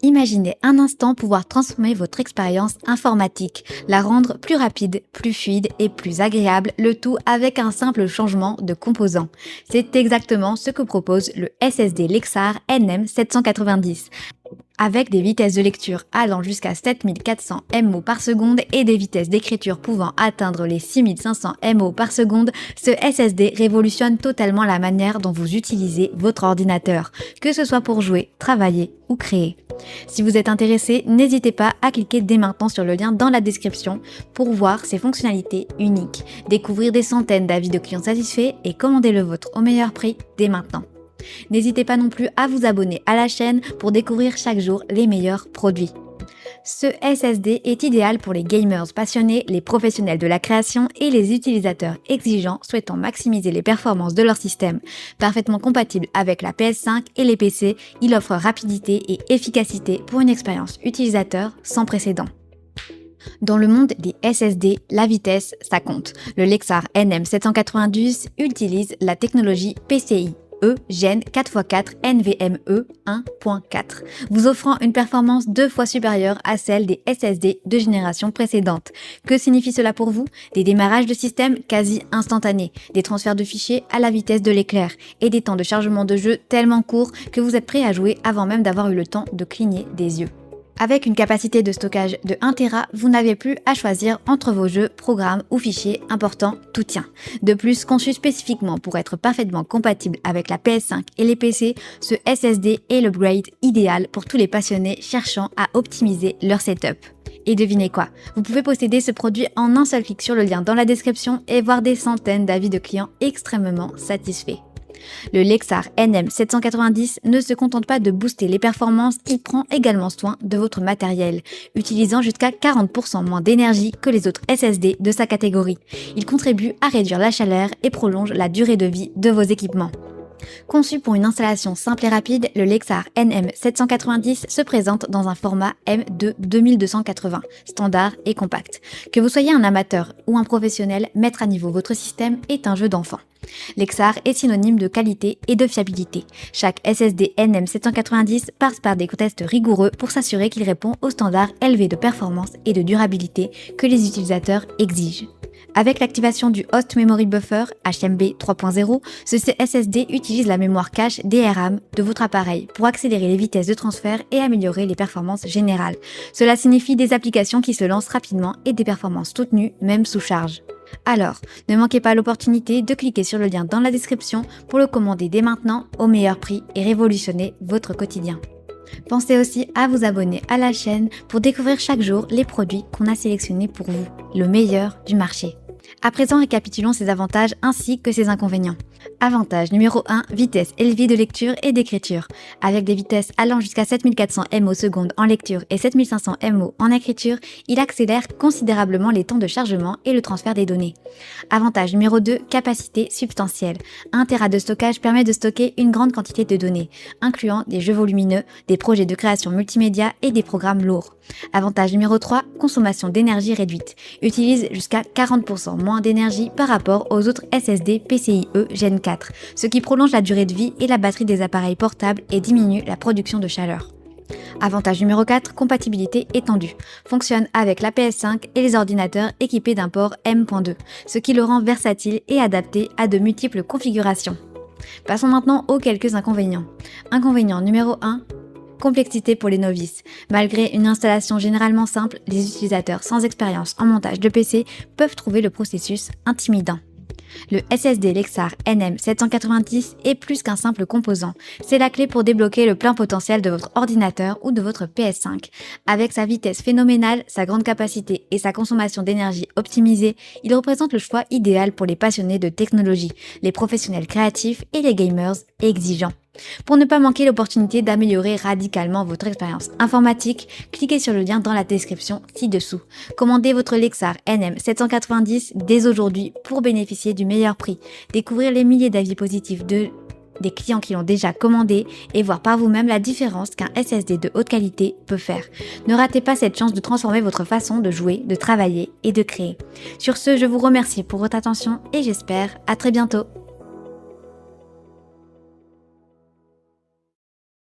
Imaginez un instant pouvoir transformer votre expérience informatique, la rendre plus rapide, plus fluide et plus agréable, le tout avec un simple changement de composant. C'est exactement ce que propose le SSD Lexar NM790. Avec des vitesses de lecture allant jusqu'à 7400 MO par seconde et des vitesses d'écriture pouvant atteindre les 6500 MO par seconde, ce SSD révolutionne totalement la manière dont vous utilisez votre ordinateur, que ce soit pour jouer, travailler ou créer. Si vous êtes intéressé, n'hésitez pas à cliquer dès maintenant sur le lien dans la description pour voir ses fonctionnalités uniques, découvrir des centaines d'avis de clients satisfaits et commander le vôtre au meilleur prix dès maintenant. N'hésitez pas non plus à vous abonner à la chaîne pour découvrir chaque jour les meilleurs produits. Ce SSD est idéal pour les gamers passionnés, les professionnels de la création et les utilisateurs exigeants souhaitant maximiser les performances de leur système. Parfaitement compatible avec la PS5 et les PC, il offre rapidité et efficacité pour une expérience utilisateur sans précédent. Dans le monde des SSD, la vitesse, ça compte. Le Lexar NM790 utilise la technologie PCIe Gen 4x4 NVMe 1.4, vous offrant une performance 2 fois supérieure à celle des SSD de génération précédente. Que signifie cela pour vous? Des démarrages de système quasi instantanés, des transferts de fichiers à la vitesse de l'éclair et des temps de chargement de jeu tellement courts que vous êtes prêt à jouer avant même d'avoir eu le temps de cligner des yeux. Avec une capacité de stockage de 1 Tera, vous n'avez plus à choisir entre vos jeux, programmes ou fichiers importants, tout tient. De plus, conçu spécifiquement pour être parfaitement compatible avec la PS5 et les PC, ce SSD est l'upgrade idéal pour tous les passionnés cherchant à optimiser leur setup. Et devinez quoi? Vous pouvez posséder ce produit en un seul clic sur le lien dans la description et voir des centaines d'avis de clients extrêmement satisfaits. Le Lexar NM790 ne se contente pas de booster les performances, il prend également soin de votre matériel, utilisant jusqu'à 40% moins d'énergie que les autres SSD de sa catégorie. Il contribue à réduire la chaleur et prolonge la durée de vie de vos équipements. Conçu pour une installation simple et rapide, le Lexar NM790 se présente dans un format M2 2280, standard et compact. Que vous soyez un amateur ou un professionnel, mettre à niveau votre système est un jeu d'enfant. Lexar est synonyme de qualité et de fiabilité. Chaque SSD NM790 passe par des tests rigoureux pour s'assurer qu'il répond aux standards élevés de performance et de durabilité que les utilisateurs exigent. Avec l'activation du Host Memory Buffer HMB 3.0, ce SSD utilise la mémoire cache DRAM de votre appareil pour accélérer les vitesses de transfert et améliorer les performances générales. Cela signifie des applications qui se lancent rapidement et des performances soutenues même sous charge. Alors, ne manquez pas l'opportunité de cliquer sur le lien dans la description pour le commander dès maintenant au meilleur prix et révolutionner votre quotidien. Pensez aussi à vous abonner à la chaîne pour découvrir chaque jour les produits qu'on a sélectionnés pour vous, le meilleur du marché. À présent, récapitulons ses avantages ainsi que ses inconvénients. Avantage numéro 1, vitesse élevée de lecture et d'écriture. Avec des vitesses allant jusqu'à 7400 MO secondes en lecture et 7500 MO en écriture, il accélère considérablement les temps de chargement et le transfert des données. Avantage numéro 2, capacité substantielle. 1 Tera de stockage permet de stocker une grande quantité de données, incluant des jeux volumineux, des projets de création multimédia et des programmes lourds. Avantage numéro 3, consommation d'énergie réduite. Utilise jusqu'à 40% moins d'énergie par rapport aux autres SSD PCIe Gen 4, ce qui prolonge la durée de vie et la batterie des appareils portables et diminue la production de chaleur. Avantage numéro 4, compatibilité étendue. Fonctionne avec la PS5 et les ordinateurs équipés d'un port M.2, ce qui le rend versatile et adapté à de multiples configurations. Passons maintenant aux quelques inconvénients. Inconvénient numéro 1, complexité pour les novices. Malgré une installation généralement simple, les utilisateurs sans expérience en montage de PC peuvent trouver le processus intimidant. Le SSD Lexar NM790 est plus qu'un simple composant. C'est la clé pour débloquer le plein potentiel de votre ordinateur ou de votre PS5. Avec sa vitesse phénoménale, sa grande capacité et sa consommation d'énergie optimisée, il représente le choix idéal pour les passionnés de technologie, les professionnels créatifs et les gamers exigeants. Pour ne pas manquer l'opportunité d'améliorer radicalement votre expérience informatique, cliquez sur le lien dans la description ci-dessous. Commandez votre Lexar NM790 dès aujourd'hui pour bénéficier du meilleur prix, découvrir les milliers d'avis positifs des clients qui l'ont déjà commandé et voir par vous-même la différence qu'un SSD de haute qualité peut faire. Ne ratez pas cette chance de transformer votre façon de jouer, de travailler et de créer. Sur ce, je vous remercie pour votre attention et j'espère à très bientôt.